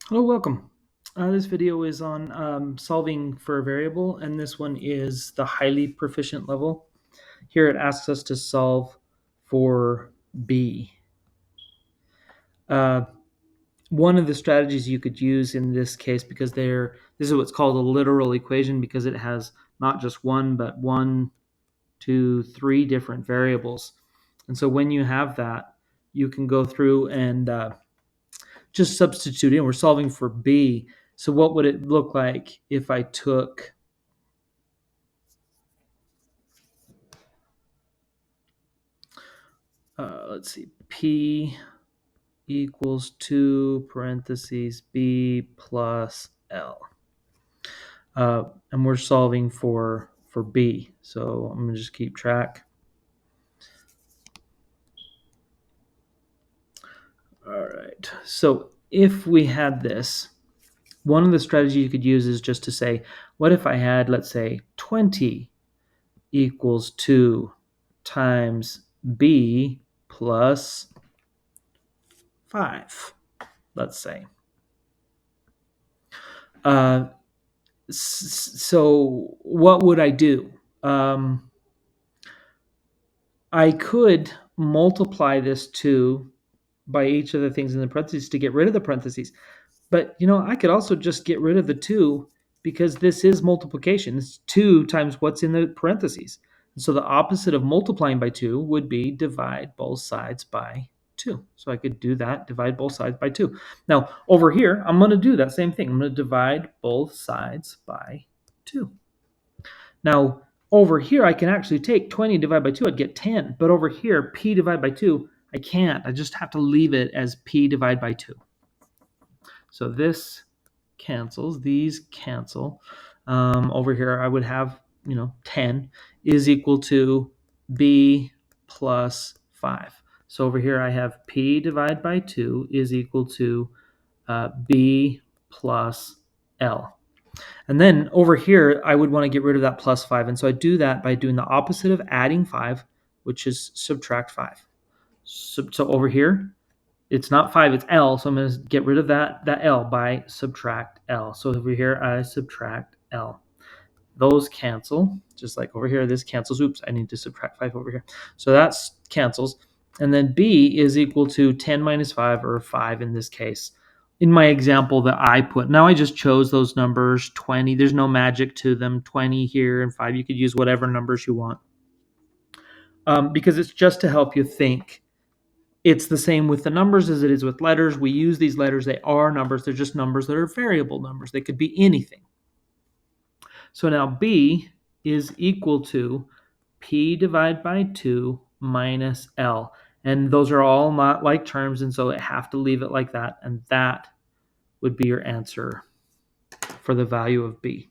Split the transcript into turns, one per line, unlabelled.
Hello, welcome. This video is on solving for a variable, and this one is the highly proficient level. Here it asks us to solve for b. Uh, One of the strategies you could use in this case, because this is what's called a literal equation, because it has not just one, but one, two, three different variables. And so when you have that, you can go through and just substitute in. We're solving for b. So what would it look like if I took, let's see, p equals 2 parentheses b plus l. And we're solving for b. So I'm going to just keep track. All right. So if we had this, one of the strategies you could use is just to say, what if I had, let's say, 20 equals 2 times b plus 5, let's say. So what would I do? I could multiply this 2 by each of the things in the parentheses to get rid of the parentheses. But, I could also just get rid of the 2 because this is multiplication. It's 2 times what's in the parentheses. And so the opposite of multiplying by 2 would be divide both sides by 2. So I could do that, divide both sides by 2. Now, over here, I'm going to do that same thing. I'm going to divide both sides by 2. Now, over here, I can actually take 20 divided by 2. I'd get 10. But over here, p divided by 2, I can't. I just have to leave it as p divided by 2. So this cancels. These cancel. Over here, I would have, 10 is equal to b plus 5. So over here, I have p divided by 2 is equal to b plus l. And then over here, I would want to get rid of that plus 5. And so I do that by doing the opposite of adding 5, which is subtract 5. So over here, it's not 5, it's L. So I'm going to get rid of that L by subtract L. So over here, I subtract L. Those cancel, just like over here, this cancels. Oops, I need to subtract 5 over here. So that cancels. And then B is equal to 10 minus 5, or 5 in this case. In my example that I put, now I just chose those numbers, 20. There's no magic to them, 20 here and 5. You could use whatever numbers you want, because it's just to help you think. It's the same with the numbers as it is with letters. We use these letters. They are numbers. They're just numbers that are variable numbers. They could be anything. So now B is equal to P divided by 2 minus L. And those are all not like terms, and so I have to leave it like that. And that would be your answer for the value of B.